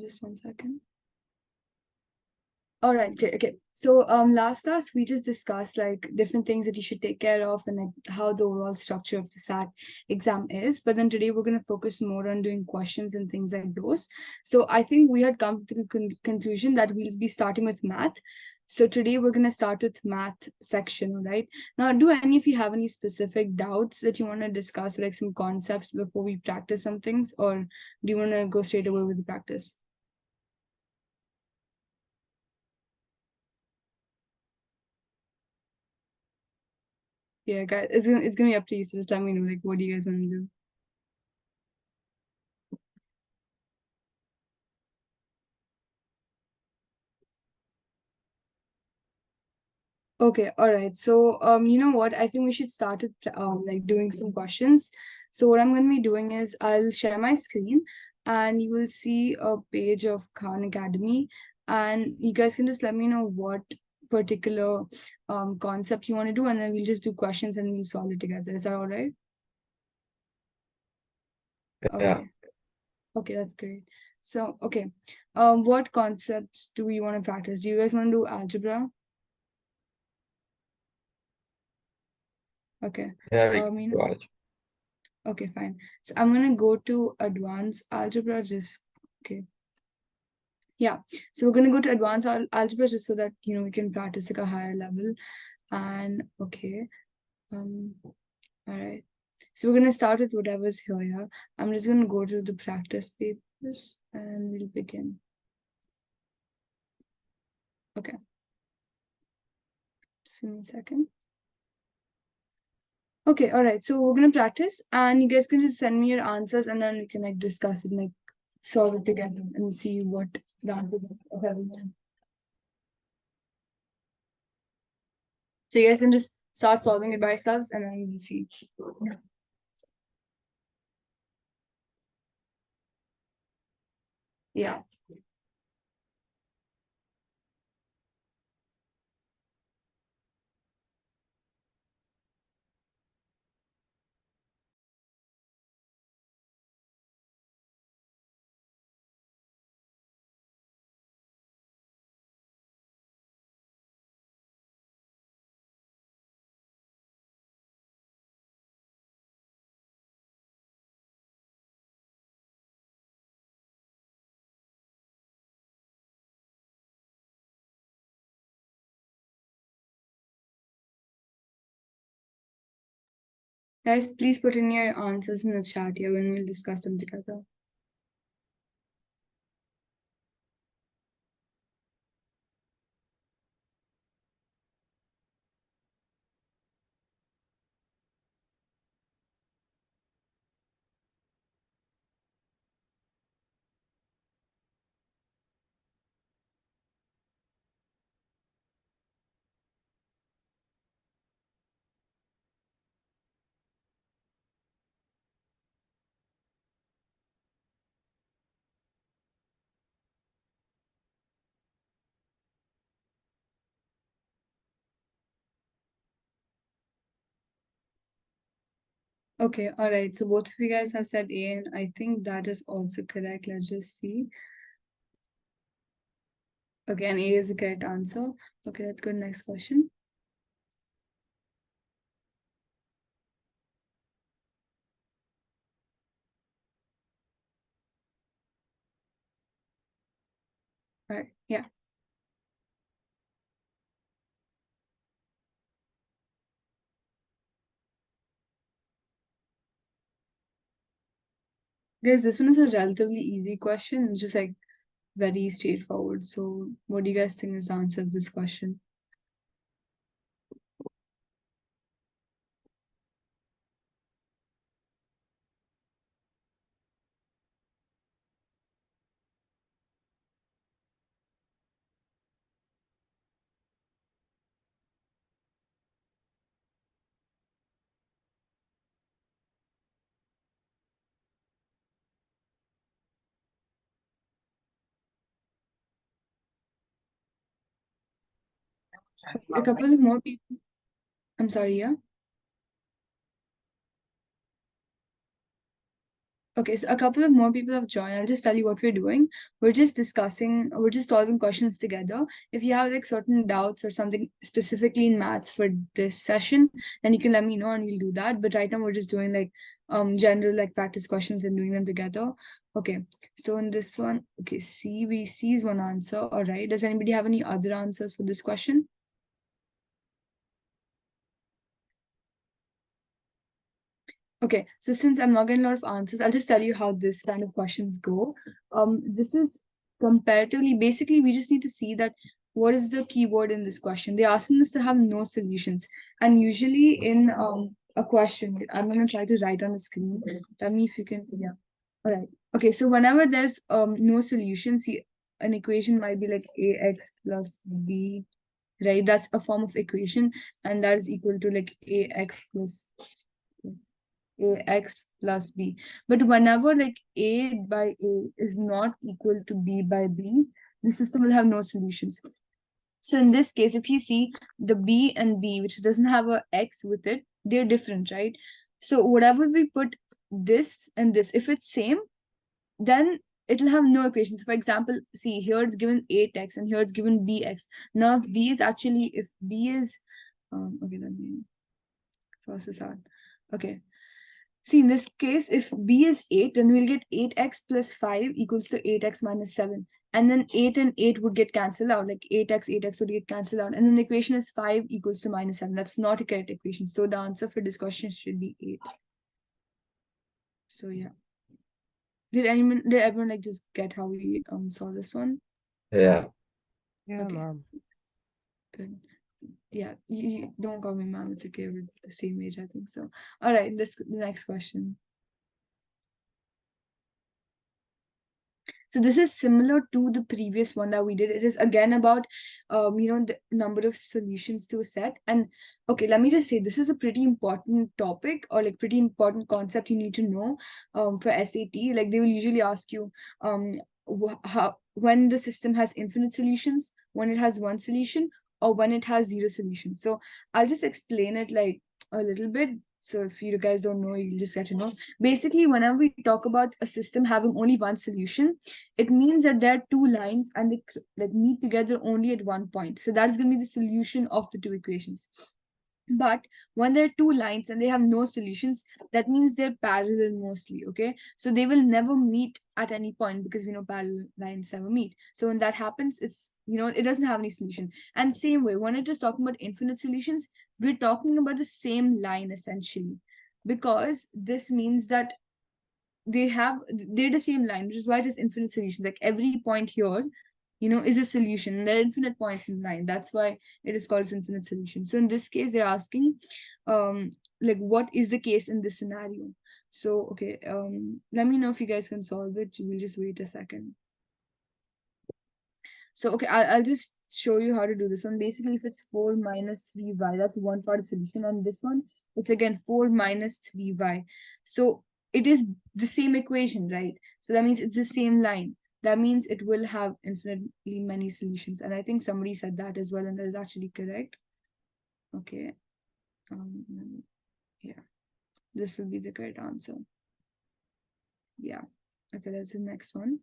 Just 1 second. All right, great. Okay. So last class we just discussed like different things that you should take care of and like how the overall structure of the SAT exam is. But then today we're going to focus more on doing questions and things like those. So I think we had come to the conclusion that we'll be starting with math. So today we're going to start with math section, all right? Now, do any of you have any specific doubts that you want to discuss, like some concepts before we practice some things, or do you want to go straight away with the practice? Yeah, guys, it's gonna be up to you. So just let me know, like, what do you guys want to do? Okay, all right. So, you know what? I think we should start with like doing some questions. So what I'm gonna be doing is I'll share my screen, and you will see a page of Khan Academy, and you guys can just let me know what particular concept you want to do, and then we'll just do questions and we'll solve it together. Is that all right? Yeah. Okay. Okay, that's great. So, okay, what concepts do we want to practice? Do you guys want to do algebra? Okay. Yeah, we You can know, watch. okay, fine. So I'm gonna go to advanced algebra. Just okay. Yeah. So we're gonna go to advanced algebra just so that we can practice like a higher level. And okay. Um. All right. So we're gonna start with whatever's here. Yeah. I'm just gonna go to the practice papers and we'll begin. Okay. Just give me a second. Okay, all right. So we're gonna practice, and you guys can just send me your answers, and then we can like discuss it, and, like solve it together, and see what the answers are of everyone. So you guys can just start solving it by yourselves, and then we'll see. Yeah. Guys, please put in your answers in the chat here when we'll discuss them together. Okay, all right. So both of you guys have said A, and I think that is also correct. Let's just see. Okay, and A is the correct answer. Okay, let's go to the next question. All right, yeah. Guys, this one is a relatively easy question. It's just like very straightforward. So, what do you guys think is the answer of this question? A couple of more people. I'm sorry, yeah. Okay, so a couple of more people have joined. I'll just tell you what we're doing. We're just solving questions together. If you have like certain doubts or something specifically in maths for this session, then you can let me know and we'll do that. But right now we're just doing like general like practice questions and doing them together. Okay, so in this one, okay, C is one answer. All right. Does anybody have any other answers for this question? Okay, so since I'm not getting a lot of answers, I'll just tell you how this kind of questions go. This is comparatively, basically, we just need to see that what is the keyword in this question. They're asking us to have no solutions. And usually in a question, I'm going to try to write on the screen. Tell me if you can, yeah. All right. Okay, so whenever there's no solution, see, an equation might be like ax plus b, right? That's a form of equation, and that is equal to like ax plus ax plus b. But whenever like a by a is not equal to b by b, the system will have no solutions. So in this case, if you see the b and b, which doesn't have a x with it, they're different, right? So whatever we put this and this, if it's same, then it'll have no equations. For example, see here it's given 8x and here it's given bx. Now if b is actually, if b is, okay, let me cross this out. Okay, see, in this case, if b is 8, then we'll get 8x plus 5 equals to 8x minus 7. And then 8 and 8 would get cancelled out, like 8x would get cancelled out. And then the equation is 5 equals to minus 7. That's not a correct equation. So the answer for this question should be 8. So yeah. Did everyone like just get how we solve this one? Yeah. Yeah, Okay, ma'am. good. Yeah, you don't call me ma'am. It's okay. We're the same age, I think so. All right, this the next question. So this is similar to the previous one that we did. It is again about, the number of solutions to a set. And okay, let me just say this is a pretty important topic or like pretty important concept you need to know for SAT. Like they will usually ask you how when the system has infinite solutions, when it has one solution, or when it has zero solutions. So I'll just explain it like a little bit. So if you guys don't know, you'll just get to know. Basically, whenever we talk about a system having only one solution, it means that there are two lines and they like meet together only at one point. So that's going to be the solution of the two equations. But when there are two lines and they have no solutions, that means they're parallel mostly. Okay, so they will never meet at any point because we know parallel lines never meet. So when that happens, it's it doesn't have any solution. And same way, when it is talking about infinite solutions, we're talking about the same line essentially, because this means that they're the same line, which is why it is infinite solutions. Like every point here, is a solution. There are infinite points in line. That's why it is called infinite solution. So in this case, they're asking, like what is the case in this scenario? So okay, let me know if you guys can solve it. We'll just wait a second. So okay, I'll just show you how to do this one. Basically, if it's 4 minus 3y, that's one part of solution. And this one, it's again 4 minus 3y. So it is the same equation, right? So that means it's the same line. That means it will have infinitely many solutions. And I think somebody said that as well, and that is actually correct. Okay. Yeah, this will be the correct answer. Yeah. Okay, that's the next one.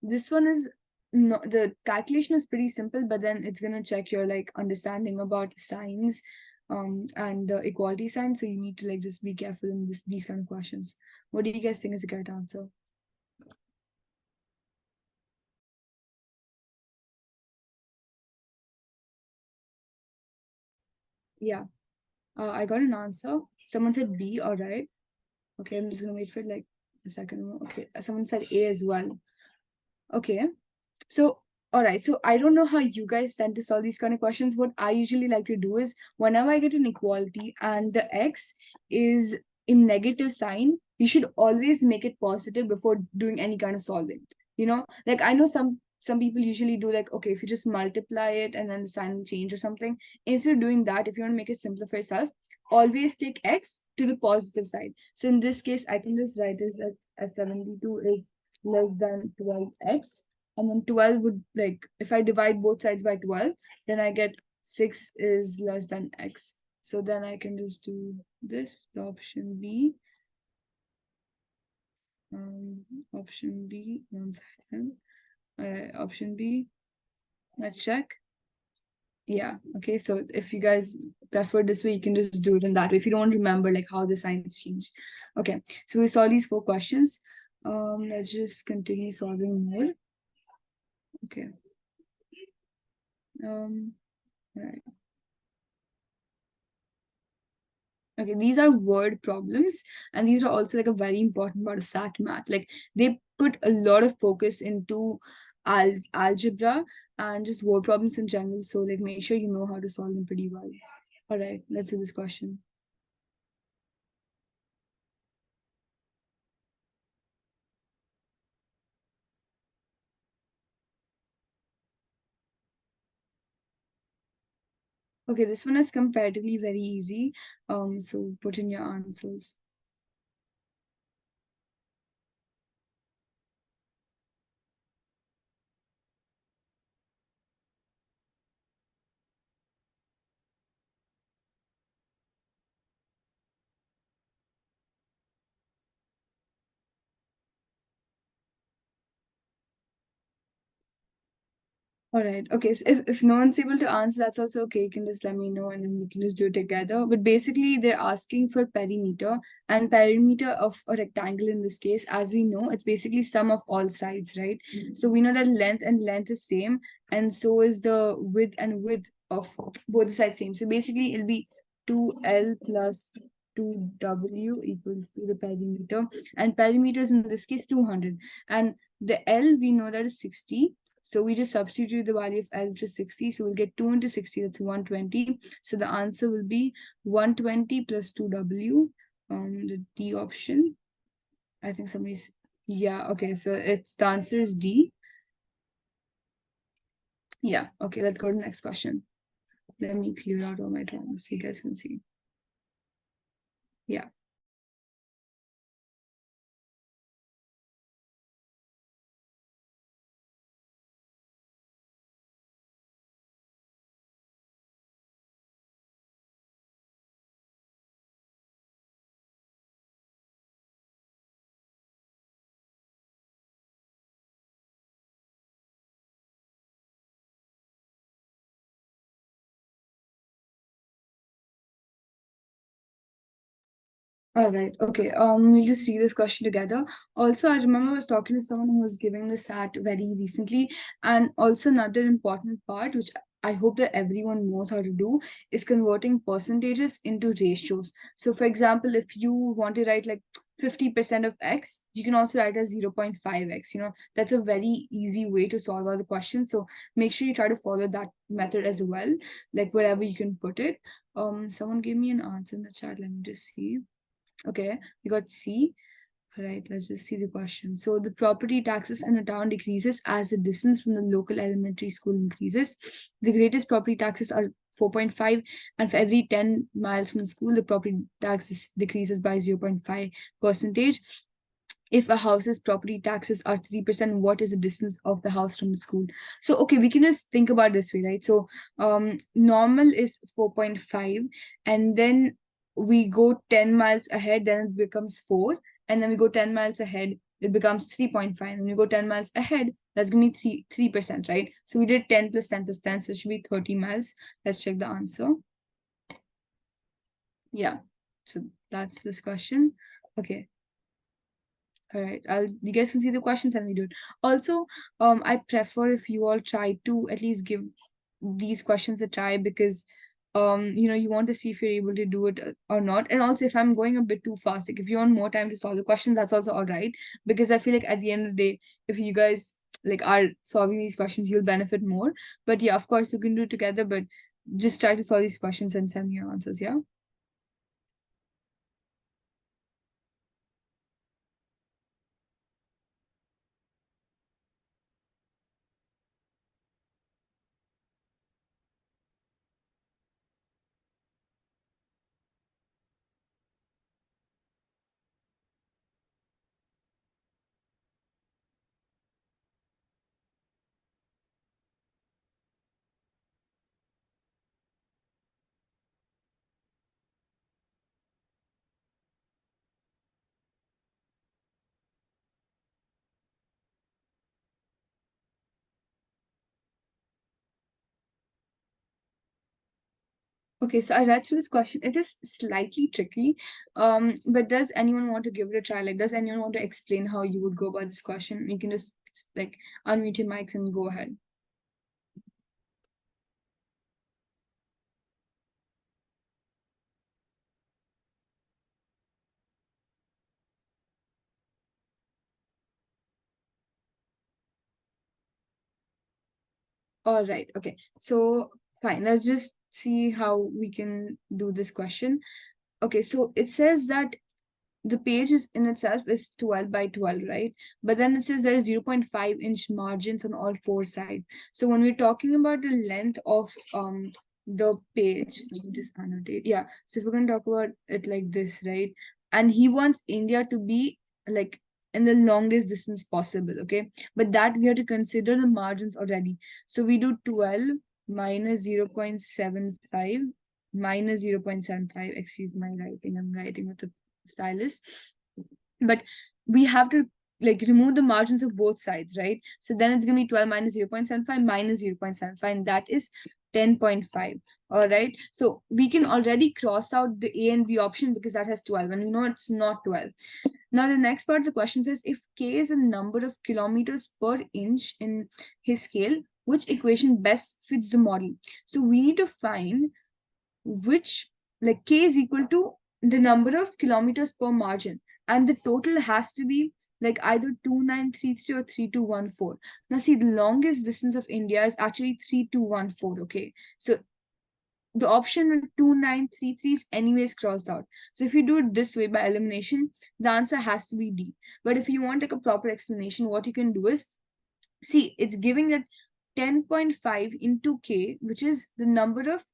This one is no, the calculation is pretty simple, but then it's gonna check your like understanding about signs, and the equality sign. So you need to like just be careful in these kind of questions. What do you guys think is the correct answer? Yeah, I got an answer. Someone said B. All right. Okay, I'm just gonna wait for like a second more. Okay, someone said A as well. Okay. So, all right. So I don't know how you guys tend to solve these kind of questions. What I usually like to do is whenever I get an equality and the x is in negative sign, you should always make it positive before doing any kind of solving. Like I know some people usually do like, okay, if you just multiply it and then the sign will change or something. Instead of doing that, if you want to make it simpler for yourself, always take x to the positive side. So in this case, I can just write this as 72 is less than 12x, and then 12 would like if I divide both sides by 12, then I get 6 is less than x. So then I can just do this, the option B. Um, Option B, one second. Option B. Let's check. Yeah. Okay. So if you guys prefer this way, you can just do it in that way. If you don't remember like how the signs change. Okay. So we saw these 4 questions. Let's just continue solving more. Okay. All right. Okay, these are word problems, and these are also like a very important part of SAT math. Like they put a lot of focus into algebra and just word problems in general. So like make sure you know how to solve them pretty well. All right, let's do this question. Okay, this one is comparatively very easy. So put in your answers. All right. Okay. So if no one's able to answer, that's also okay. You can just let me know and then we can just do it together. But basically, they're asking for perimeter and perimeter of a rectangle in this case. As we know, it's basically sum of all sides, right? So we know that length and length is same, and so is the width and width of both the sides same. So basically, it'll be 2L plus 2W equals to the perimeter. And perimeter is in this case 200. And the L, we know that is 60, so we just substitute the value of L, which is 60. So we'll get 2 into 60, that's 120. So the answer will be 120 plus 2W. The D option. I think somebody's, yeah, okay. So it's the answer is D. Yeah, okay, let's go to the next question. Let me clear out all my drawings so you guys can see. Yeah. All right. Okay. We'll just see this question together. Also, I remember I was talking to someone who was giving the SAT very recently, and also another important part, which I hope that everyone knows how to do, is converting percentages into ratios. So, for example, if you want to write like 50% of X, you can also write as 0.5X. That's a very easy way to solve all the questions. So make sure you try to follow that method as well, like wherever you can put it. Someone gave me an answer in the chat. Let me just see. Okay, we got C. All right, let's just see the question. So the property taxes in a town decreases as the distance from the local elementary school increases. The greatest property taxes are 4.5, and for every 10 miles from the school, the property taxes decreases by 0.5 percentage. If a house's property taxes are 3%, what is the distance of the house from the school? So, okay, we can just think about this way, right? So, normal is 4.5, and then we go 10 miles ahead, then it becomes 4, and then we go 10 miles ahead, it becomes 3.5, and we go 10 miles ahead, that's going to be 3%, right? So, we did 10 plus 10 plus 10, so it should be 30 miles. Let's check the answer. Yeah, so that's this question. Okay. All right, you guys can see the questions and we do it. Also, I prefer if you all try to at least give these questions a try because you want to see if you're able to do it or not. And also if I'm going a bit too fast, like if you want more time to solve the questions, that's also all right. Because I feel like at the end of the day, if you guys like are solving these questions, you'll benefit more. But yeah, of course you can do it together, but just try to solve these questions and send me your answers, yeah? Okay, so I read through this question. It is slightly tricky. But does anyone want to give it a try? Like, does anyone want to explain how you would go about this question? You can just like unmute your mics and go ahead. All right. Okay. So fine. Let's just see how we can do this question. Okay. So it says that the page is in itself is 12 by 12, right? But then it says there is 0.5-inch margins on all four sides. So when we're talking about the length of the page, let me just annotate. Yeah. So if we're gonna talk about it like this, right? And he wants India to be like in the longest distance possible, okay? But that we have to consider the margins already. So we do 12 minus 0.75 minus 0.75. Excuse my writing. I'm writing with a stylus, but we have to like remove the margins of both sides, right? So then it's gonna be 12 minus 0.75 minus 0.75, and that is 10.5. All right, so we can already cross out the A and B option because that has 12 and we know it's not 12. Now the next part of the question says if K is a number of kilometers per inch in his scale, which equation best fits the model? So we need to find which, like, k is equal to the number of kilometers per margin, and the total has to be like either 2933 or 3214. Now see, the longest distance of India is actually 3214. Okay, so the option with 2933 is anyways crossed out. So if you do it this way by elimination, the answer has to be D. But if you want like a proper explanation, what you can do is, see, it's giving that 10.5 into k, which is the number of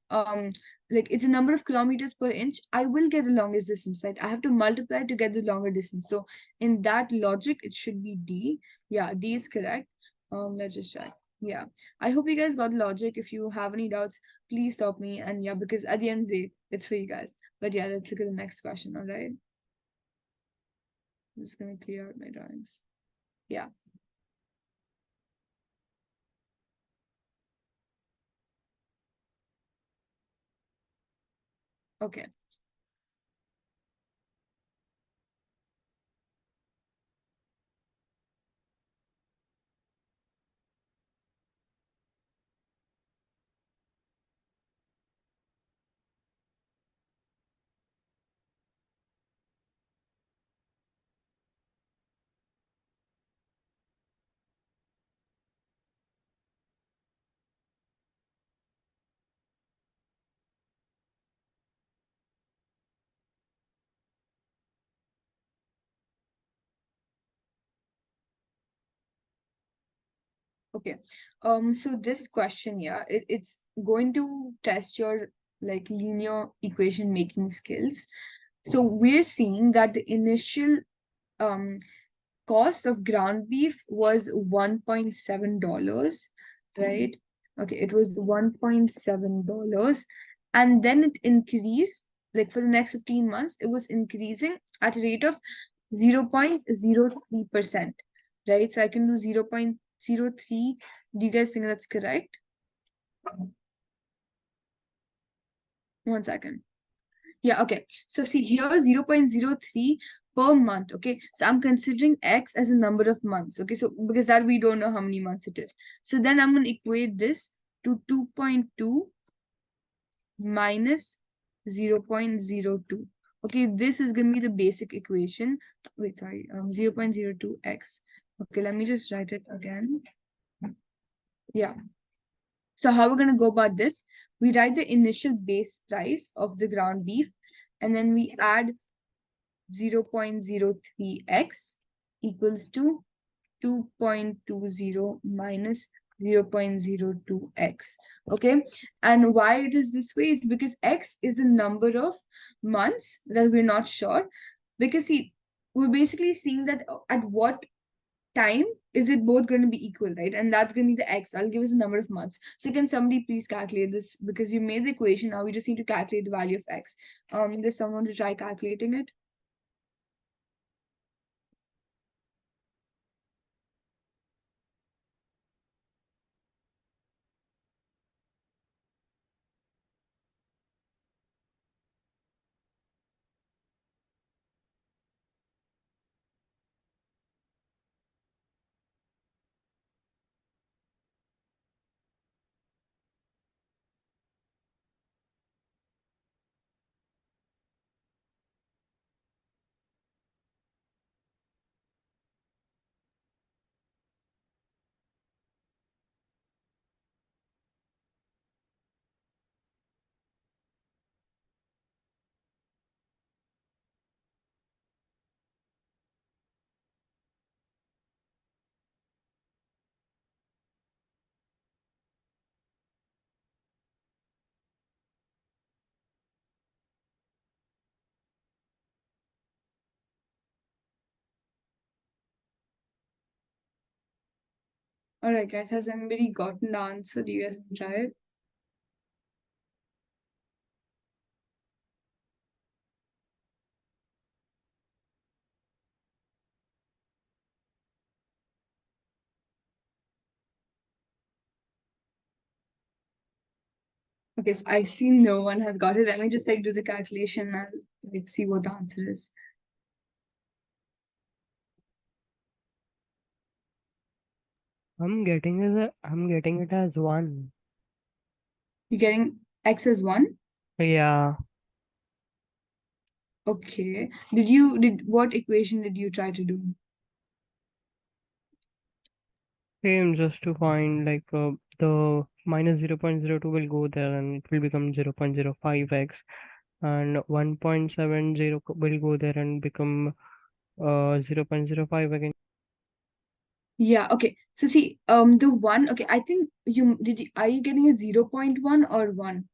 like it's a number of kilometers per inch. I will get the longest distance, right? I have to multiply to get the longer distance. So in that logic, it should be D. Yeah, D is correct. Let's just check. Yeah, I hope you guys got the logic. If you have any doubts, please stop me. And yeah, because at the end of the day, it's for you guys. But yeah, let's look at the next question. All right, I'm just gonna clear out my drawings. Yeah. Okay. Okay. So this question, yeah, it's going to test your like linear equation making skills. So we're seeing that the initial um cost of ground beef was $1.7, right? Okay, it was $1.7, and then it increased, like for the next 15 months, it was increasing at a rate of 0.03%, right? So I can do 0.03. Do you guys think that's correct? One second. Yeah, okay. So see here 0.03 per month. Okay. So I'm considering X as a number of months. Okay. So because that we don't know how many months it is. So then I'm gonna equate this to 2.2 minus 0.02. Okay, this is gonna be the basic equation. Wait, sorry, 0.02x. Okay, let me just write it again. Yeah. So how we're going to go about this? We write the initial base price of the ground beef, and then we add 0.03x equals to 2.20 minus 0.02x. Okay, and why it is this way is because x is the number of months that we're not sure. Because see, we're basically seeing that at what time is it both going to be equal, right? And that's going to be the x. I'll give us a number of months. So can somebody please calculate this? Because we made the equation, now we just need to calculate the value of x. There's someone to try calculating it. All right, guys. Has anybody gotten the answer? Do you guys want to try it? Okay, so I see no one has got it. Let me just like do the calculation and I'll like see what the answer is. I'm getting it as 1. You're getting x as 1? Yeah, Okay. Did what equation did you try to do? same, just to find like the minus 0.02 will go there and it will become 0.05x, and 1.70 will go there and become 0.05 again. Yeah, okay. So see, the one, okay, I think are you getting a 0.1 or 1?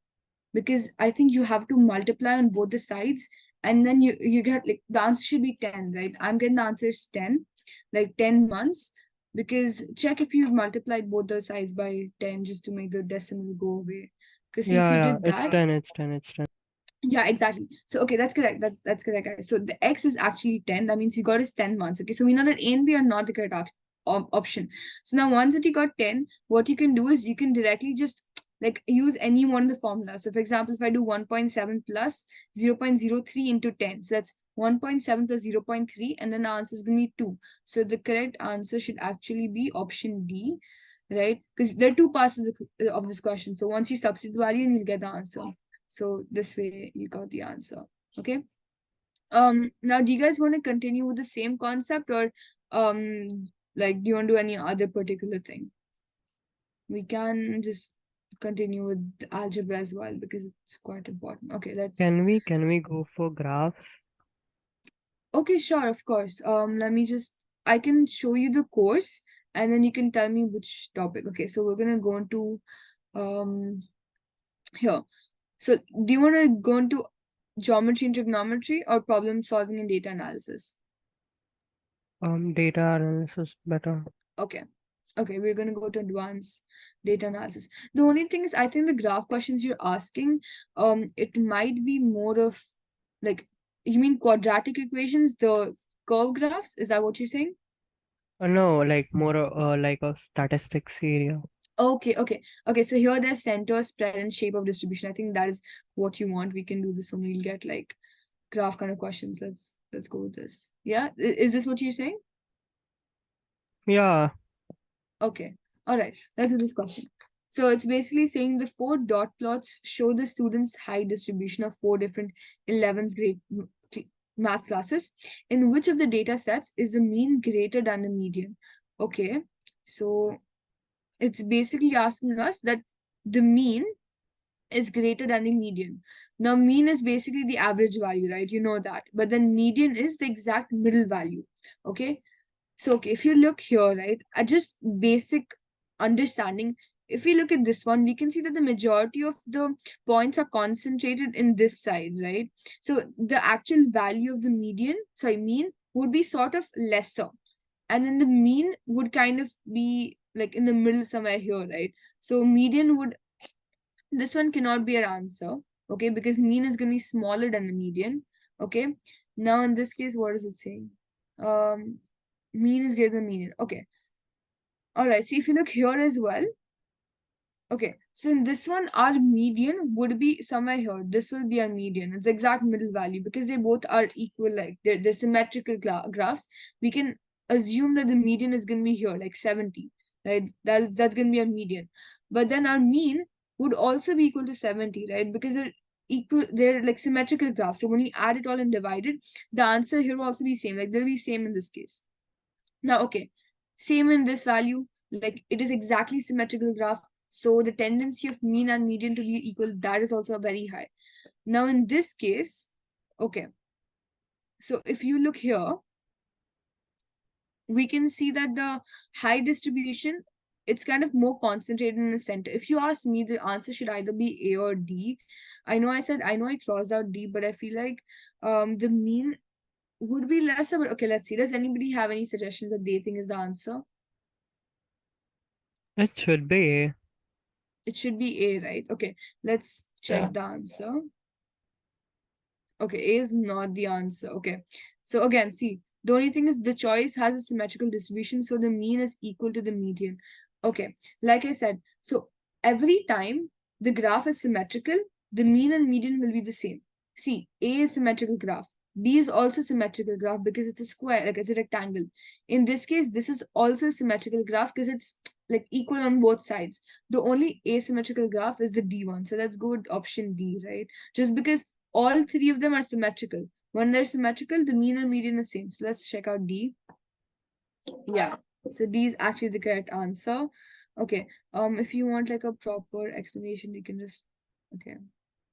Because I think you have to multiply on both the sides and then you get like the answer should be 10, right? I'm getting the answer is 10, like 10 months. Because check if you multiplied both the sides by 10 just to make the decimal go away. Because see, if Yeah, you yeah, did it's that, 10, it's 10, it's 10. yeah, exactly. So okay, that's correct. That's correct, guys. So the x is actually 10. That means you got is 10 months. Okay, so we know that A and B are not the correct option. So now once that you got 10, what you can do is you can directly just like use any one of the formula. So for example, if I do 1.7 plus 0.03 into 10, so that's 1.7 plus 0.3, and then the answer is going to be 2. So the correct answer should actually be option D, right? Because there are two parts of this question. So once you substitute the value, and you'll get the answer. So this way you got the answer. Okay. Now do you guys want to continue with the same concept or like do you want to do any other particular thing? We can just continue with algebra as well because it's quite important. Okay, let's Can we go for graphs? okay, sure, of course. Let me just I can show you the course and then you can tell me which topic. Okay, so we're gonna go into here. So do you want to go into geometry and trigonometry or problem solving and data analysis? Data analysis better. Okay. Okay, we're going to go to advanced data analysis. The only thing is, I think the graph questions you're asking, it might be more of like, you mean quadratic equations, the curve graphs? Is that what you're saying? No, like more like a statistics area. Okay, okay, okay. So here there's center, spread, and shape of distribution. I think that is what you want. We can do this when we'll get like graph kind of questions. Let's go with this. Yeah, is this what you're saying? Yeah, Okay. All right. Let's do this question. So it's basically saying the four dot plots show the students' height distribution of four different 11th grade math classes. In which of the data sets is the mean greater than the median? Okay. So it's basically asking us that the mean is greater than the median. Now, mean is basically the average value, right? You know that. But then median is the exact middle value. Okay. So, okay, if you look here, right, at just basic understanding, if we look at this one, we can see that the majority of the points are concentrated in this side, right? So the actual value of the mean, would be sort of lesser. And then the mean would kind of be like in the middle somewhere here, right? So median would, this one cannot be an answer, okay, because mean is going to be smaller than the median, okay? Now in this case, what is it saying? Um, Mean is greater than median. Okay. All right. So if you look here as well, okay. So in this one, our median would be somewhere here. This will be our median. It's the exact middle value because they both are equal, like they're symmetrical graphs. We can assume that the median is going to be here, like 70, right? That's going to be our median. But then our mean would also be equal to 70, right? Because they're like symmetrical graphs. So when you add it all and divide it, the answer here will also be same. Like they'll be same in this case. Now, okay, same in this value, like it is exactly symmetrical graph. So the tendency of mean and median to be equal, that is also very high. Now, in this case, okay, so if you look here, we can see that the high distribution, it's kind of more concentrated in the center. If you ask me, the answer should either be A or D. I know I crossed out D, but I feel like the mean would be lesser. But okay, let's see. Does anybody have any suggestions that they think is the answer? It should be. It should be A, right? Okay, let's check Yeah. the answer. Okay, A is not the answer. Okay. So again, see, the only thing is the choice has a symmetrical distribution, so the mean is equal to the median. Okay, like I said, so every time the graph is symmetrical, the mean and median will be the same. See, A is symmetrical graph. B is also symmetrical graph because it's a square, like it's a rectangle. In this case, this is also a symmetrical graph because it's like equal on both sides. The only asymmetrical graph is the D one. So let's go with option D, right? Just because all three of them are symmetrical. When they're symmetrical, the mean and median is same. So let's check out D. Yeah. So D is actually the correct answer. Okay. If you want like a proper explanation, you can just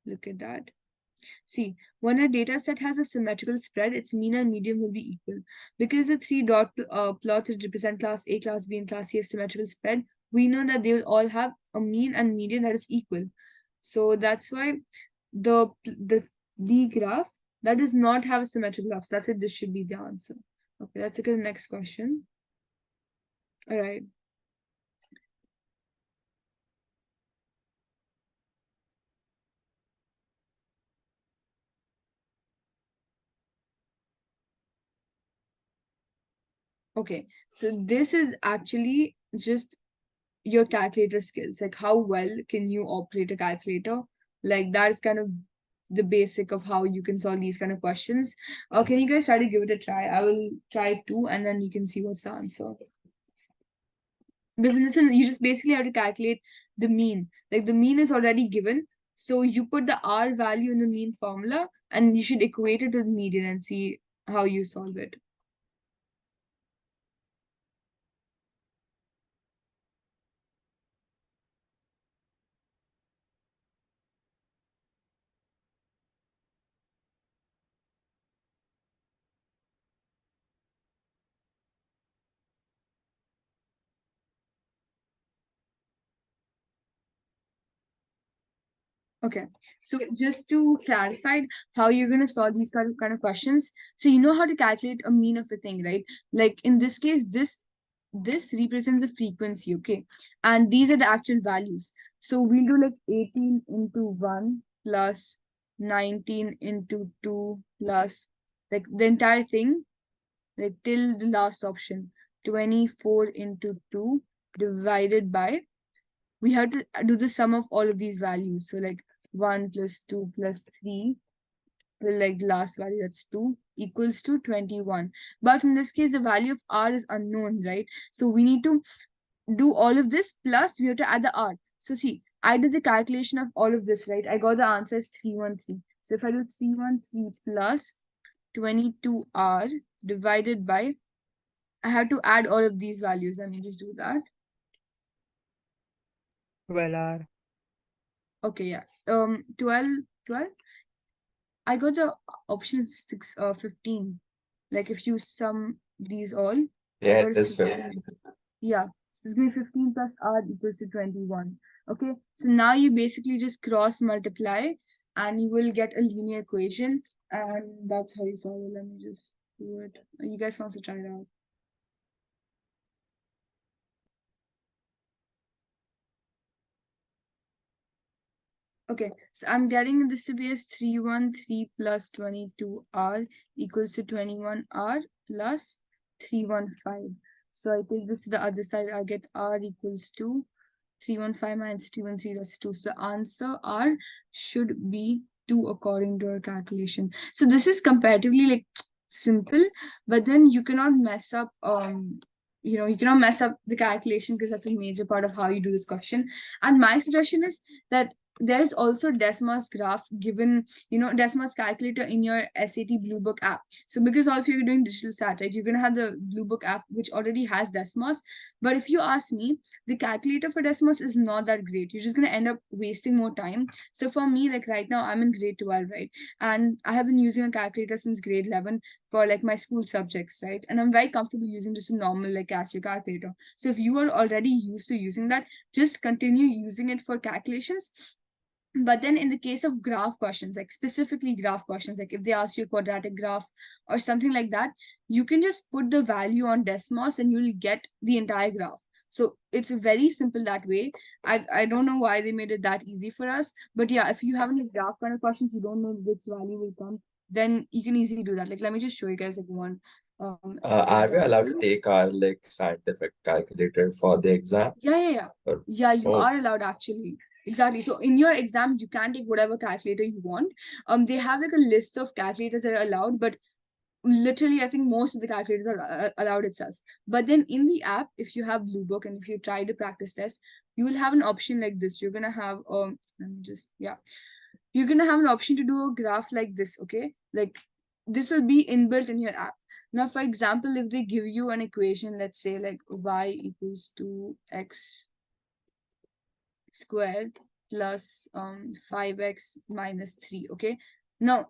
look at that. See, when a data set has a symmetrical spread, its mean and median will be equal. Because the three dot plots that represent class A, class B, and class C have symmetrical spread, we know that they will all have a mean and median that is equal. So that's why the D graph that does not have a symmetrical graph. So that's it. This should be the answer. Okay, let's look at the next question. All right. Okay. So this is actually just your calculator skills. Like how well can you operate a calculator? Like that is kind of the basic of how you can solve these kind of questions. Can you guys try to give it a try? I will try it too, and then you can see what's the answer. Because in this one, you just basically have to calculate the mean. Like the mean is already given. So you put the R value in the mean formula and you should equate it to the median and see how you solve it. Okay, so just to clarify how you're going to solve these kind of questions, so you know how to calculate a mean of a thing, right? Like in this case, this represents the frequency, okay? And these are the actual values. So we'll do like 18 into 1 plus 19 into 2 plus like the entire thing, like till the last option, 24 into 2 divided by we have to do the sum of all of these values. So like 1 plus 2 plus 3, like the last value, that's 2, equals to 21. But in this case, the value of r is unknown, right? So we need to do all of this plus we have to add the r. So see, I did the calculation of all of this, right? I got the answer as 313. So if I do 313 plus 22r divided by, I have to add all of these values. Let me just do that. Well, R. Okay, yeah. 12. I got the option 15. Like if you sum these all, I Yeah, got a that's fair. 16. Yeah, this is going to be 15 plus r equals to 21. Okay, so now you basically just cross multiply and you will get a linear equation, and that's how you solve it. Let me just do it. You guys can also try it out. Okay, so I'm getting this to be as 313 plus 22r equals to 21r plus 315. So I take this to the other side, I get r equals to 315 minus 313, that's 2. So the answer R should be 2 according to our calculation. So this is comparatively like simple, but then you cannot mess up you cannot mess up the calculation because that's a major part of how you do this question. And my suggestion is that there is also Desmos graph given, Desmos calculator in your SAT Blue Book app. So because all of you are doing digital sat, right, you're gonna have the Blue Book app which already has Desmos. But if you ask me, the calculator for Desmos is not that great. You're just going to end up wasting more time. So for me, like right now, I'm in grade 12, right? And I have been using a calculator since grade 11 for like my school subjects, right? And I'm very comfortable using just a normal like Casio calculator. So if you are already used to using that, just continue using it for calculations. But then in the case of graph questions, like specifically graph questions, like if they ask you a quadratic graph or something like that, you can just put the value on Desmos and you'll get the entire graph. So it's very simple that way. I don't know why they made it that easy for us, but yeah, if you have any graph kind of questions, you don't know which value will come, then you can easily do that. Like, let me just show you guys like one Are we allowed to example. take our like scientific calculator for the exam? Yeah. Or, Yeah, you oh, are allowed actually. Exactly. So in your exam, you can take whatever calculator you want. They have like a list of calculators that are allowed, but literally I think most of the calculators are allowed itself. But then in the app, if you have Blue Book and if you try to practice test, you will have an option like this. You're gonna have let me just, yeah, you're gonna have an option to do a graph like this. Okay, like this will be inbuilt in your app. Now for example, if they give you an equation, let's say like y equals to x squared plus 5x minus 3. Okay, now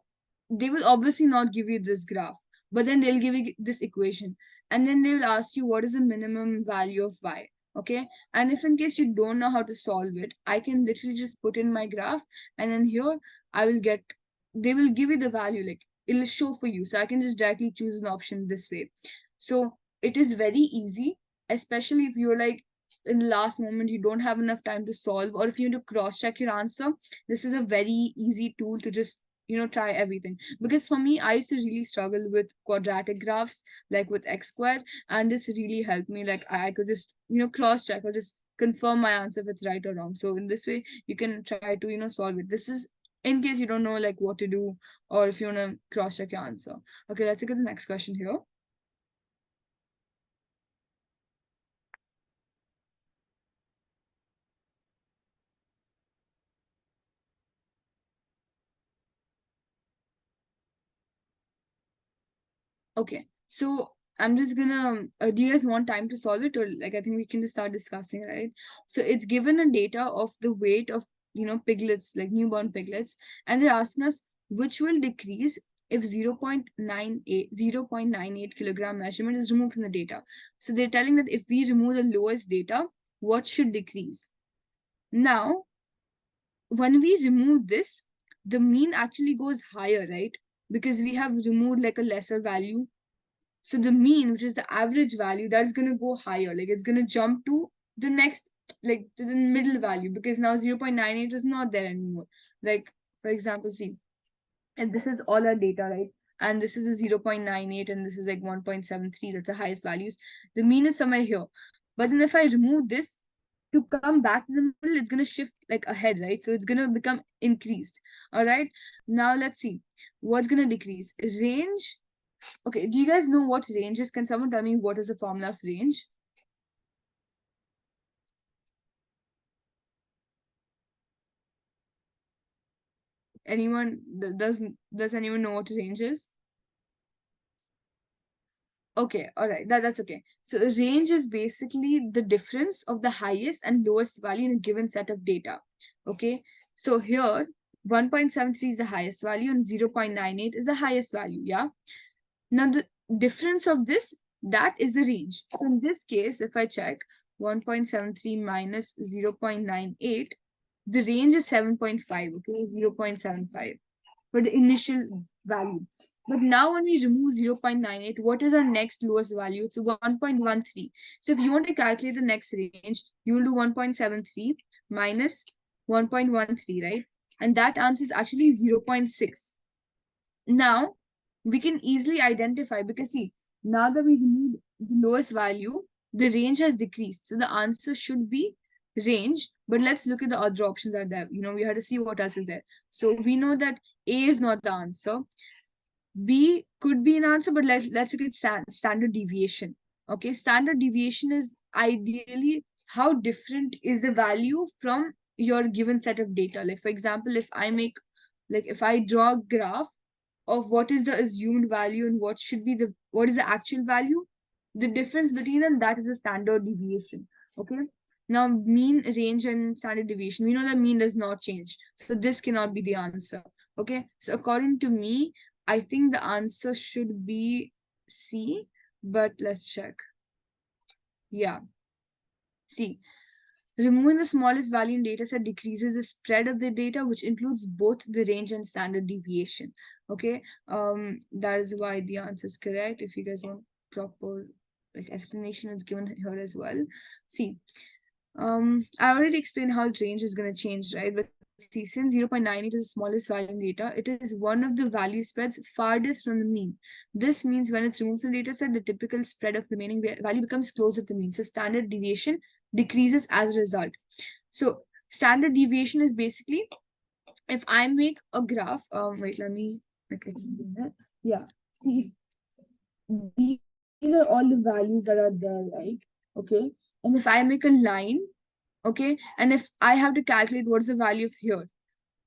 they will obviously not give you this graph, but then they'll give you this equation, and then they will ask you what is the minimum value of y. Okay, and if in case you don't know how to solve it, I can literally just put in my graph, and then here I will get, they will give you the value, like it'll show for you, so I can just directly choose an option this way. So it is very easy, especially if you're like in the last moment you don't have enough time to solve, or if you need to cross check your answer. This is a very easy tool to just try everything. Because for me, I used to really struggle with quadratic graphs, like with x squared, and this really helped me. Like I could just cross check or just confirm my answer if it's right or wrong. So in this way you can try to solve it. This is in case you don't know like what to do, or if you want to cross check your answer. Okay, let's look at the next question here. Okay, so I'm just gonna. Do you guys want time to solve it, or like I think we can just start discussing, right? So it's given a data of the weight of piglets, like newborn piglets, and they're asking us which will decrease if 0.98 kilogram measurement is removed from the data. So they're telling that if we remove the lowest data, what should decrease? Now, when we remove this, the mean actually goes higher, right? Because we have removed like a lesser value, so the mean, which is the average value, that's going to go higher. Like it's going to jump to the next, like to the middle value, because now 0.98 is not there anymore. Like, for example, see, and this is all our data, right? And this is a 0.98 and this is like 1.73. That's the highest values. The mean is somewhere here. But then if I remove this, to come back to the middle, it's going to shift like ahead, right? So it's going to become increased. All right. Now let's see what's going to decrease. Range. Okay, do you guys know what range is? Can someone tell me what is the formula of range? Anyone does anyone know what range is? Okay, all right, that's okay. So range is basically the difference of the highest and lowest value in a given set of data. Okay, so here 1.73 is the highest value and 0.98 is the highest value. Yeah. Now the difference of this, that is the range. So in this case, if I check 1.73 minus 0.98, the range is 7.5. Okay, 0.75 for the initial value. But now when we remove 0.98, what is our next lowest value? It's 1.13. So if you want to calculate the next range, you will do 1.73 minus 1.13, right? And that answer is actually 0.6. Now we can easily identify, because see, now that we removed the lowest value, the range has decreased. So the answer should be range. But let's look at the other options are there. We have to see what else is there. So we know that A is not the answer. B could be an answer, but let's look at standard deviation. Okay, standard deviation is ideally how different is the value from your given set of data. Like for example, if I draw a graph of what is the assumed value and what is the actual value, the difference between them, that is a standard deviation. Okay, now mean, range, and standard deviation, we know that mean does not change, so this cannot be the answer. Okay, so according to me, I think the answer should be C, but let's check. Yeah, C. Removing the smallest value in dataset decreases the spread of the data, which includes both the range and standard deviation. Okay, that is why the answer is correct. If you guys want proper like explanation is given here as well. See, I already explained how the range is going to change, right? But see, since 0.98 is the smallest value in data, it is one of the value spreads farthest from the mean. This means when it's removed from the data set, the typical spread of remaining value becomes closer to the mean. So standard deviation decreases as a result. So standard deviation is basically, if I make a graph, wait, let me like explain it. Yeah. See, these are all the values that are there, right? Okay. And if I make a line, okay, and if I have to calculate what's the value of here,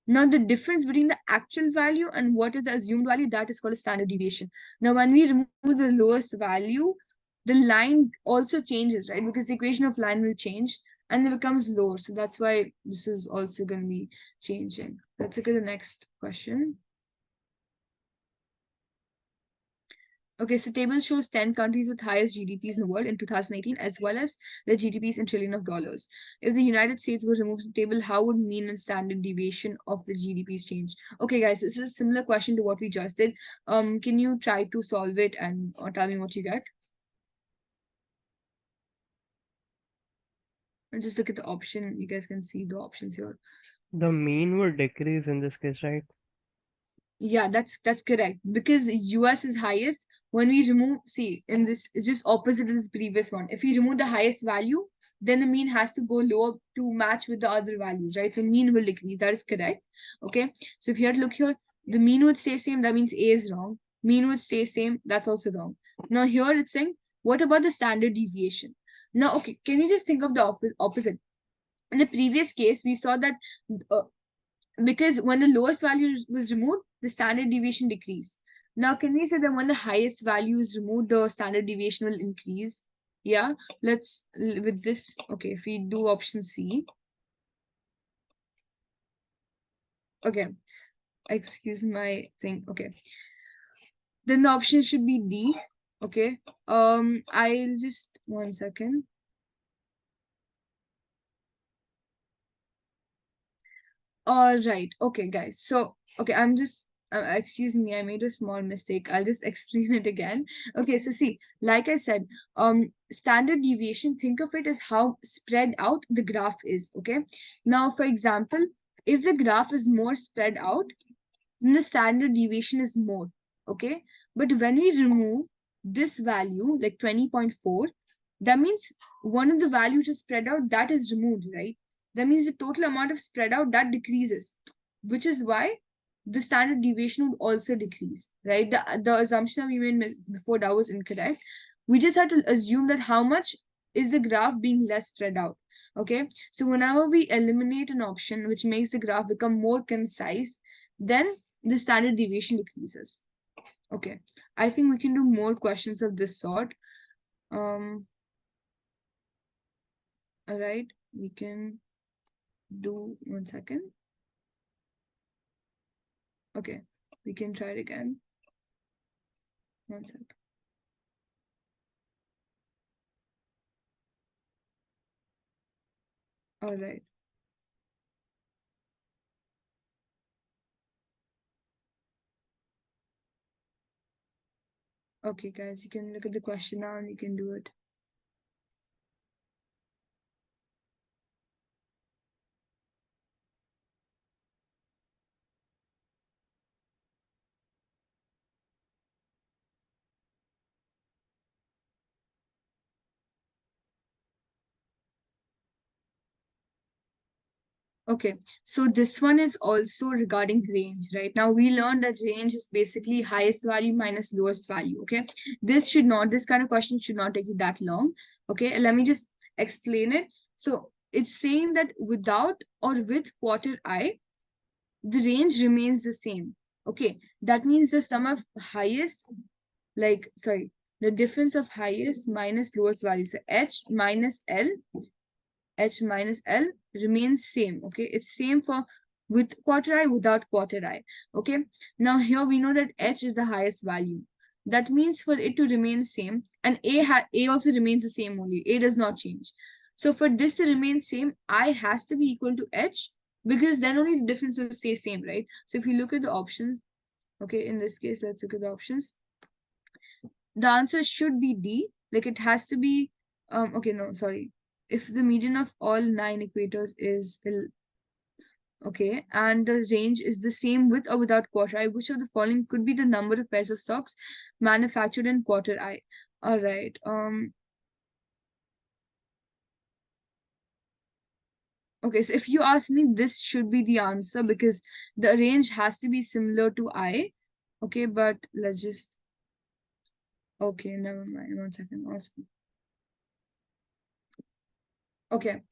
now the difference between the actual value and what is the assumed value, that is called a standard deviation. Now when we remove the lowest value, the line also changes, right? Because the equation of line will change and it becomes lower. So that's why this is also going to be changing. Let's look at the next question. Okay, so table shows 10 countries with highest GDPs in the world in 2018, as well as the GDPs in trillion of dollars. If the United States were removed from the table, how would mean and standard deviation of the GDPs change? Okay, guys, this is a similar question to what we just did. Can you try to solve it and or tell me what you get? And just look at the option. You guys can see the options here. The mean would decrease in this case, right? Yeah, that's correct. Because US is highest. When we remove, see, in this, it's just opposite of this previous one. If we remove the highest value, then the mean has to go lower to match with the other values, right? So mean will decrease. That is correct. Okay. So if you had to look here, the mean would stay same. That means A is wrong. Mean would stay same. That's also wrong. Now here it's saying, what about the standard deviation? Now, okay, can you just think of the opposite? In the previous case, we saw that uh, because when the lowest value was removed, the standard deviation decreased. Now, can we say that when the highest value is removed, the standard deviation will increase? Yeah, let's with this. Okay, if we do option C. Okay, excuse my thing. Okay, then the option should be D. Okay, I'll just 1 second. All right. Okay, guys. So, okay, I'm just, excuse me, I made a small mistake. I'll just explain it again. Okay, so see, like I said, standard deviation, think of it as how spread out the graph is. Okay. Now, for example, if the graph is more spread out, then the standard deviation is more. Okay. But when we remove this value, like 20.4, that means one of the values is spread out, that is removed, right? That means the total amount of spread out that decreases, which is why the standard deviation would also decrease, right? The assumption that we made before, that was incorrect. We just have to assume that how much is the graph being less spread out. Okay, so whenever we eliminate an option which makes the graph become more concise, then the standard deviation decreases. Okay, I think we can do more questions of this sort. All right, we can do 1 second. Okay, we can try it again. 1 second. All right. Okay, guys, you can look at the question now and you can do it. Okay, so this one is also regarding range, right? Now we learned that range is basically highest value minus lowest value, okay? This kind of question should not take you that long, okay? Let me just explain it. So it's saying that without or with quarter I, the range remains the same, okay? That means the sum of highest, the difference of highest minus lowest value. So H minus L remains same. Okay, it's same for with quarter I, without quarter I. Okay, now here we know that H is the highest value. That means for it to remain same, and A also remains the same only. A does not change. So for this to remain same, I has to be equal to H, because then only the difference will stay same, right? So if you look at the options, okay, in this case, let's look at the options. The answer should be D. Like it has to be, okay, no, sorry. If the median of all 9 equators is, okay, and the range is the same with or without quarter I, which of the following could be the number of pairs of socks manufactured in quarter I? All right. Okay, so if you ask me, this should be the answer because the range has to be similar to I. Okay, but let's just, okay, never mind. 1 second. Okay.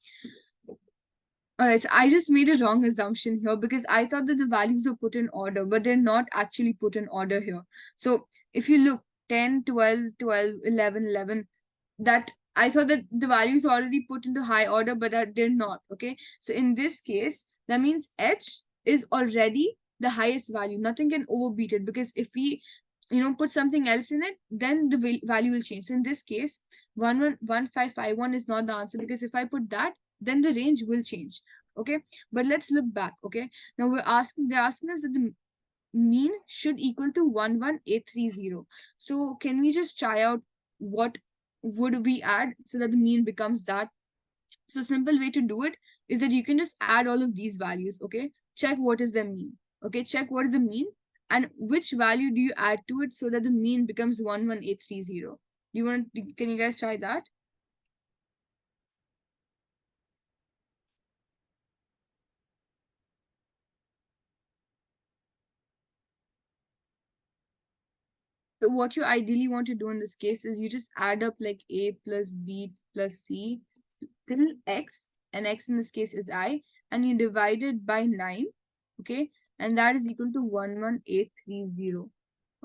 All right, so I just made a wrong assumption here because I thought that the values are put in order, but they're not actually put in order here. So if you look 10, 12, 12, 11, 11, that I thought that the values are already put into high order, but that they're not. Okay. So in this case, that means H is already the highest value. Nothing can overbeat it because if we, put something else in it, then the value will change. So in this case, 11551 is not the answer because if I put that, then the range will change. Okay. But let's look back. Okay. Now they're asking us that the mean should equal to 11830. So can we just try out what would we add so that the mean becomes that? So simple way to do it is that you can just add all of these values. Okay. Check what is the mean. Okay. Check what is the mean and which value do you add to it so that the mean becomes 11830. Can you guys try that? So what you ideally want to do in this case is you just add up like A plus B plus C till X, and X in this case is I, and you divide it by 9, okay? And that is equal to 11830,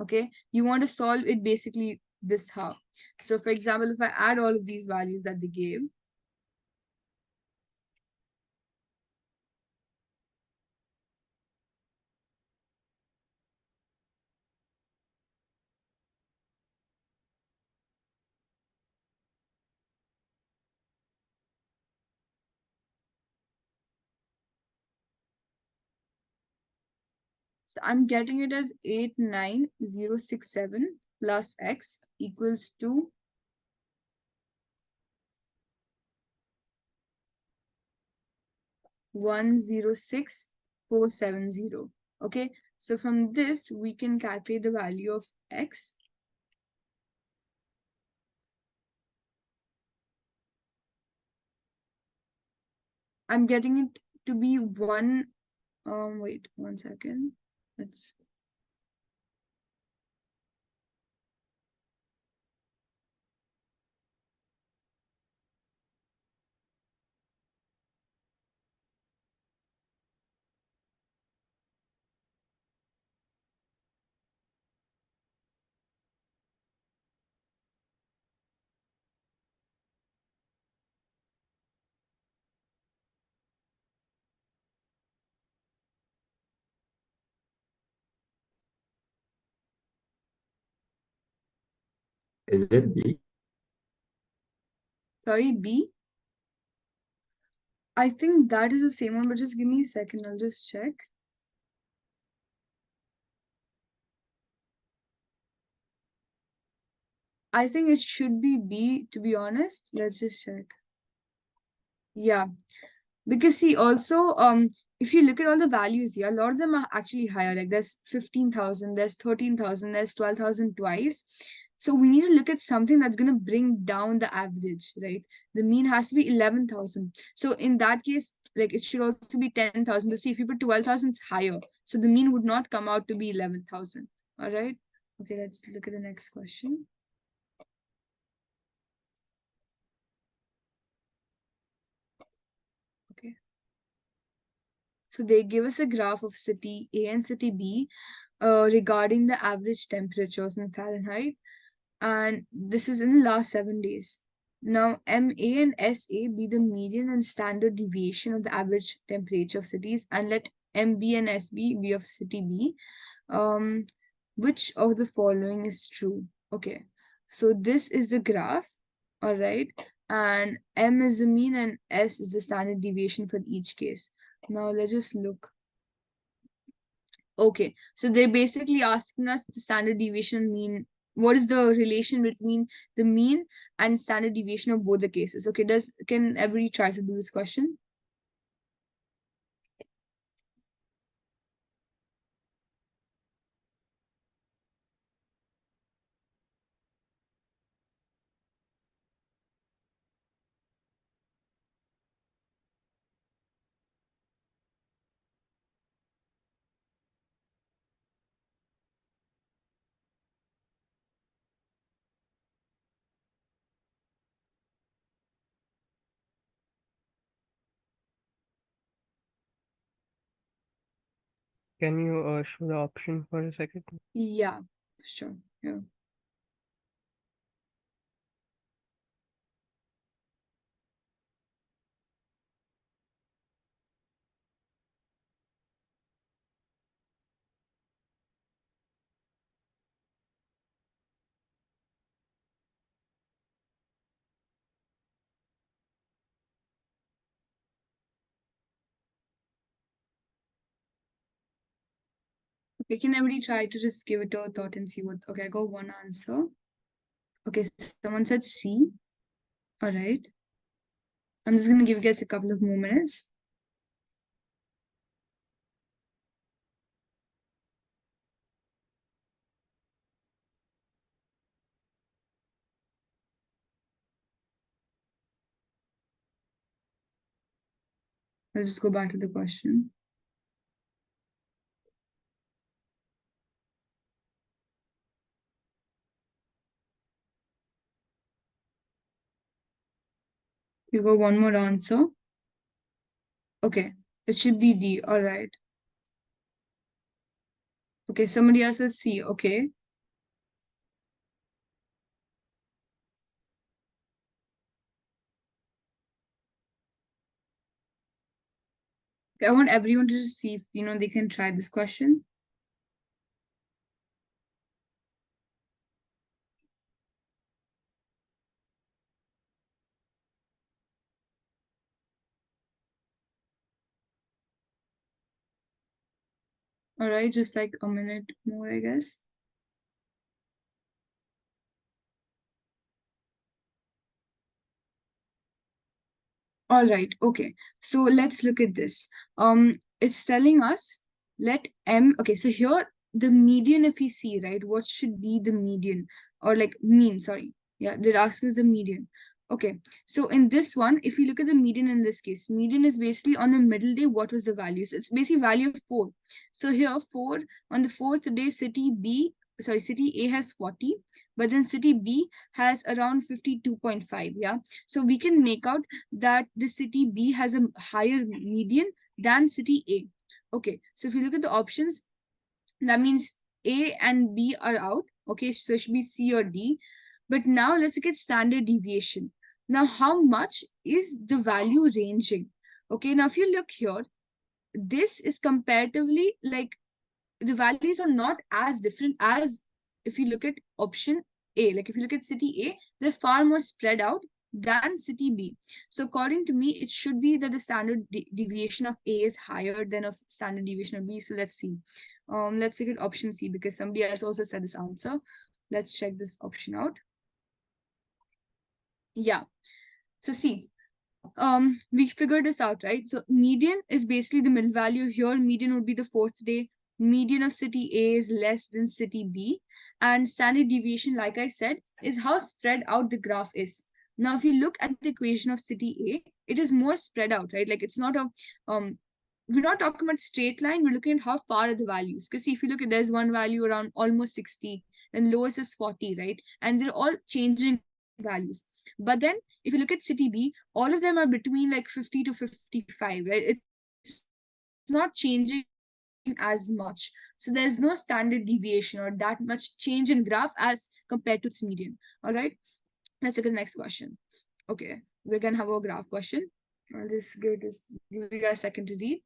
okay? You want to solve it basically this how. So for example, if I add all of these values that they gave, so I'm getting it as 89067 plus X equals to 106470. Okay, so from this we can calculate the value of X. I'm getting it to be wait 1 second. Let's, Is it B? sorry, B. I think that is the same one, but just give me a second. I'll just check. I think it should be B, to be honest. Let's just check. Yeah, because see, also, if you look at all the values here, a lot of them are actually higher. Like there's 15,000, there's 13,000, there's 12,000 twice. So we need to look at something that's going to bring down the average, right? The mean has to be 11,000. So in that case, like it should also be 10,000. To see if you put 12,000, it's higher. So the mean would not come out to be 11,000. All right. Okay, let's look at the next question. Okay. So they give us a graph of city A and city B regarding the average temperatures in Fahrenheit. And this is in the last 7 days. Now, MA and SA be the median and standard deviation of the average temperature of cities, and let MB and SB be of city B. Um, which of the following is true? Okay, so this is the graph, all right, and M is the mean and S is the standard deviation for each case. Now let's just look. Okay, so they're basically asking us the standard deviation mean what is the relation between the mean and standard deviation of both the cases? Okay, can everybody try to do this question? Can you show the option for a second? Yeah, sure. Yeah. Okay, can everybody try to just give it a thought and see what? Okay, I got one answer. Okay, someone said C. All right. I'm just gonna give you guys a couple of more minutes. Let's just go back to the question. You got one more answer. Okay, it should be D. All right. Okay, somebody else says C. Okay. I want everyone to just see if they can try this question. All right, just like a minute more, I guess. All right, okay. So let's look at this. It's telling us let M, okay, so here the median, if we see, right, what should be the median or like mean, sorry. Yeah, they're asking us the median. Okay, so in this one, if you look at the median in this case, median is basically on the middle day, what was the value? So it's basically value of 4. So here 4, on the 4th day, city A has 40, but then city B has around 52.5. Yeah, so we can make out that the city B has a higher median than city A. Okay, so if you look at the options, that means A and B are out. Okay, so it should be C or D. But now let's look at standard deviation. Now, how much is the value ranging? Okay, now if you look here, this is comparatively like the values are not as different as if you look at option A. Like if you look at city A, they're far more spread out than city B. So according to me, it should be that the standard deviation of A is higher than of standard deviation of B. So let's see. Let's look at option C because somebody else also said this answer. Let's check this option out. Yeah. So see, we figured this out, right? So median is basically the middle value here. Median would be the 4th day. Median of city A is less than city B, and standard deviation, like I said, is how spread out the graph is. Now if you look at the equation of city A, it is more spread out, right? Like it's not a we're not talking about straight line, we're looking at how far are the values. Because if you look at, there's one value around almost 60, then lowest is 40, right? And they're all changing values. But then if you look at city B, all of them are between like 50 to 55, right? It's not changing as much. So there's no standard deviation or that much change in graph as compared to its median. All right, let's look at the next question. Okay, we're gonna have a graph question. I'll just give you guys a second to read.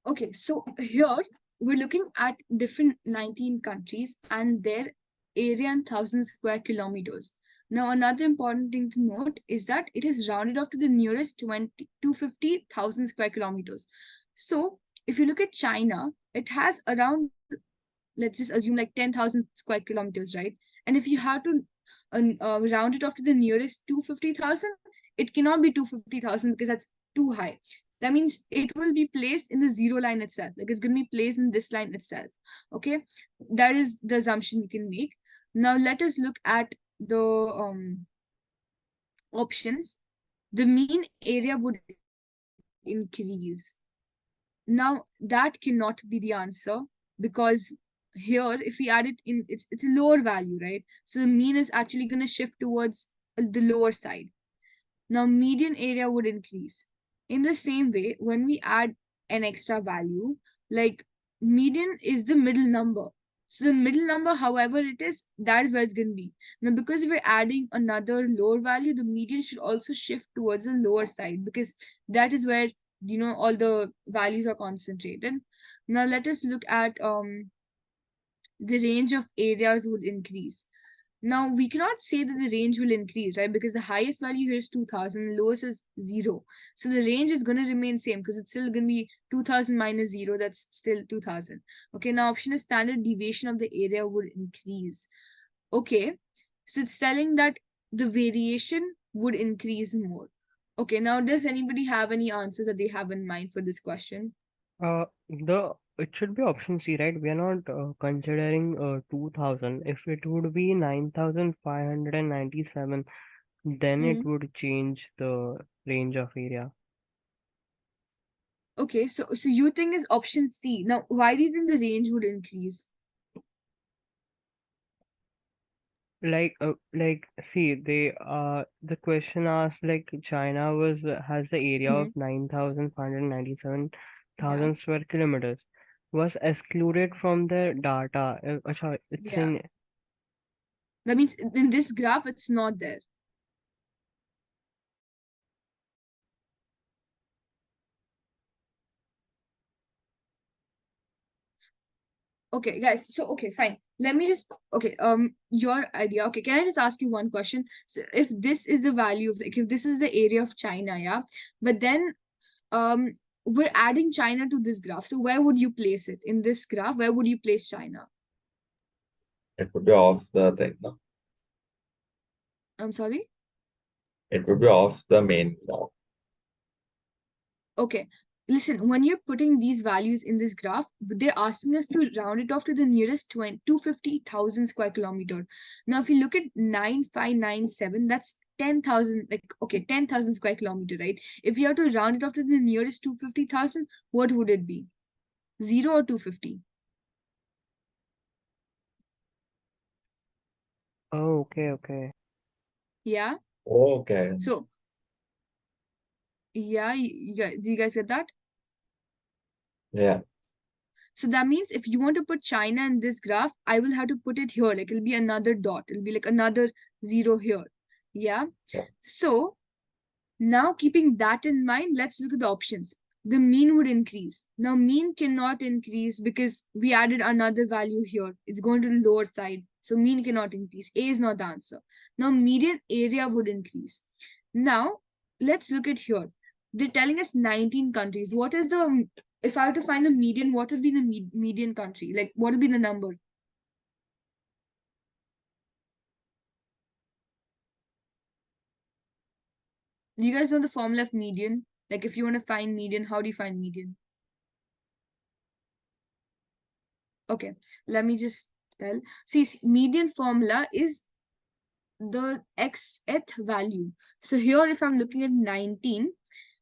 Okay, so here we're looking at different 19 countries and their area in 1,000 square kilometers. Now, another important thing to note is that it is rounded off to the nearest 250,000 square kilometers. So, if you look at China, it has around, let's just assume like 10,000 square kilometers, right? And if you have to round it off to the nearest 250,000, it cannot be 250,000 because that's too high. That means it will be placed in the zero line itself. Like it's going to be placed in this line itself. Okay. That is the assumption we can make. Now let us look at the options. The mean area would increase. Now that cannot be the answer because here if we add it in, it's a lower value, right? So the mean is actually going to shift towards the lower side. Now, median area would increase. In the same way, when we add an extra value, like median is the middle number. So the middle number, however it is, that is where it's going to be. Now, because we're adding another lower value, the median should also shift towards the lower side because that is where, all the values are concentrated. Now, let us look at the range of areas would increase. Now, we cannot say that the range will increase, right? Because the highest value here is 2000, lowest is 0. So the range is going to remain same because it's still going to be 2000 minus 0, that's still 2000. Okay, now option is standard deviation of the area would increase. Okay, so it's telling that the variation would increase more. Okay, now does anybody have any answers that they have in mind for this question? The it should be option C, right? We are not considering 2000. If it would be 9597, then it Hmm. would change the range of area. Okay, so you think is option C. Now, why do you think the range would increase? See, the question asked like China has the area Hmm. of 9,597 Yeah. thousand square kilometers was excluded from the data. It's Yeah. in. That means in this graph, it's not there. Okay, guys. So, okay, fine. Let me just, okay, your idea. Okay, can I just ask you one question? So, if this is the value of, like, if this is the area of China, yeah, but then, um, we're adding China to this graph. So, where would you place it in this graph? Where would you place China? It would be off the thing, no? I'm sorry. It would be off the main graph. Okay, listen, when you're putting these values in this graph, they're asking us to round it off to the nearest 250,000 square kilometer. Now, if you look at 9597, that's 10,000, like, okay, 10,000 square kilometer, right? If you have to round it off to the nearest 250,000, what would it be? 0 or 250? Oh, okay. Yeah. Okay. So, yeah, do you guys get that? Yeah. So that means if you want to put China in this graph, I will have to put it here. Like it'll be another dot. It'll be like another 0 here. Yeah. Yeah. So now keeping that in mind, let's look at the options. The mean would increase. Now mean cannot increase because we added another value here. It's going to the lower side. So mean cannot increase. A is not the answer. Now median area would increase. Now let's look at here. They're telling us 19 countries. What is the, if I were to find the median, what would be the median country? Like what would be the number? Do you guys know the formula of median? Like if you want to find median, how do you find median? Okay, let me just tell. See, median formula is the xth value. So here, if I'm looking at 19,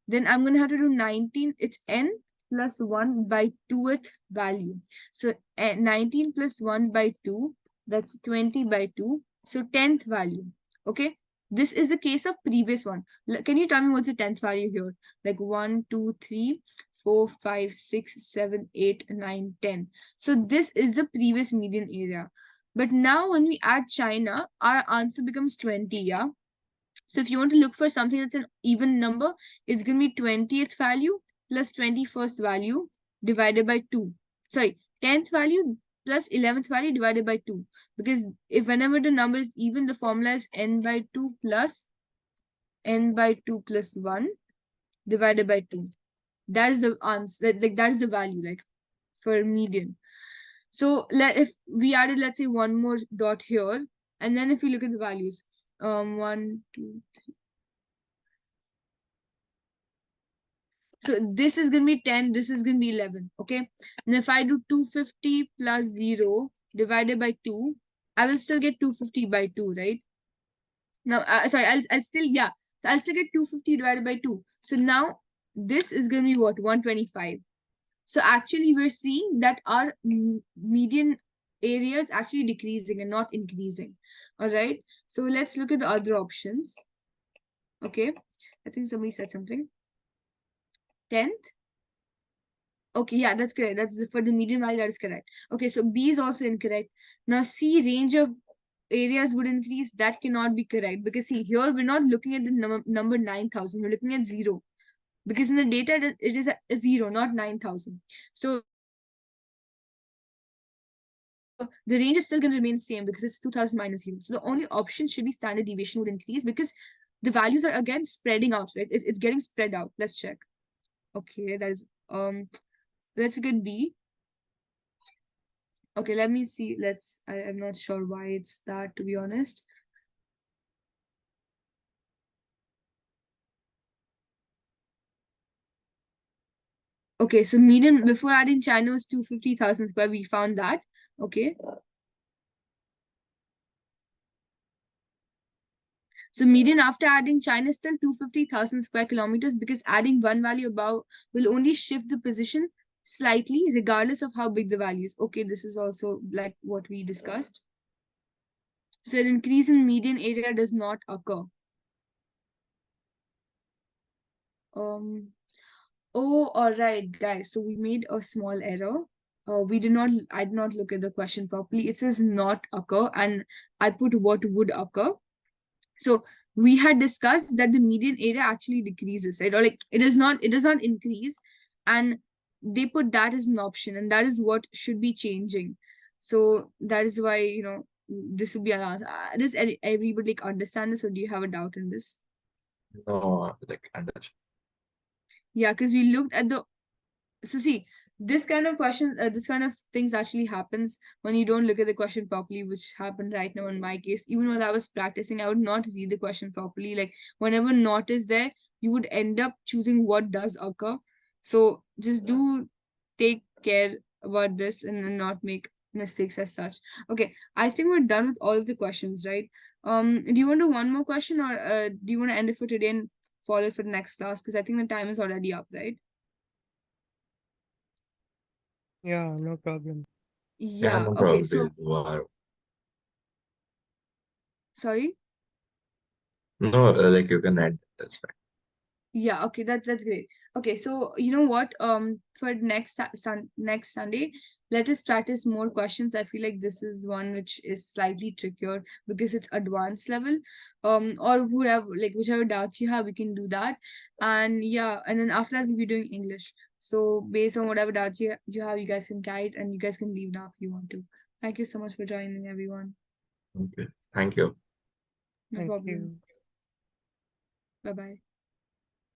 then I'm going to have to do 19. It's n plus 1 by 2th value. So 19 plus 1 by 2, that's 20 by 2. So 10th value. Okay. This is the case of previous one. Can you tell me what's the 10th value here? Like 1, 2, 3, 4, 5, 6, 7, 8, 9, 10. So this is the previous median area. But now when we add China, our answer becomes 20, yeah? So if you want to look for something that's an even number, it's going to be 20th value plus 21st value divided by 2. Sorry, 10th value plus 11th value divided by 2. Because if whenever the number is even, the formula is n by 2 plus n by 2 plus 1 divided by 2. That is the answer. Like that is the value, like for median. So if we added, let's say, one more dot here, and then if we look at the values, 1, 2. So this is gonna be 10. This is gonna be 11. Okay. And if I do 250 plus 0 divided by 2, I will still get 250 by 2, right? Now, sorry, I'll still, yeah. So I'll still get 250 divided by 2. So now this is gonna be what? 125. So actually, we're seeing that our median area is actually decreasing and not increasing. All right. So let's look at the other options. Okay. I think somebody said something. 10th. Okay, yeah, that's correct. That's for the median value, that is correct. Okay, so B is also incorrect. Now C, range of areas would increase. That cannot be correct because see, here we're not looking at the number 9,000. We're looking at 0 because in the data it is a 0, not 9,000. So the range is still going to remain same because it's 2,000 minus 0. So the only option should be standard deviation would increase because the values are again spreading out, right? It's getting spread out. Let's check. Okay, that is let's look at B. Okay, let me see. I'm not sure why it's that, to be honest. Okay, so median before adding China was 250,000 square. We found that. Okay. So median after adding China is still 250,000 square kilometers because adding one value above will only shift the position slightly regardless of how big the value is. Okay, this is also like what we discussed. So an increase in median area does not occur. Oh, all right, guys. So we made a small error. I did not look at the question properly. It says not occur, and I put what would occur. So we had discussed that the median area actually decreases, right? Or like it does not increase, and they put that as an option, and that is what should be changing. So that is why this would be an answer. Does everybody like understand this, or do you have a doubt in this? No, like understand. Yeah, because we looked at the so see this kind of question this kind of things actually happens when you don't look at the question properly, which happened right now in my case. Even while I was practicing, I would not read the question properly. Like whenever not is there, you would end up choosing what does occur. So just do take care about this and then not make mistakes as such. Okay, I think we're done with all of the questions, right? Do you want to do one more question, or do you want to end it for today and follow it for the next class? Because I think the time is already up, right? Yeah, no problem. Yeah, Yeah, no okay, problem. so sorry. No, like you can add. That's fine. Yeah, okay, that's great. Okay, so you know what? For next Sunday, let us practice more questions. I feel like this is one which is slightly trickier because it's advanced level. Or whoever, like whichever doubts you have, we can do that. And yeah, and then after that we'll be doing English. So based on whatever doubts you have, you guys can guide and you guys can leave now if you want to. Thank you so much for joining, everyone. Okay. Thank you. No Thank problem. you. Bye bye.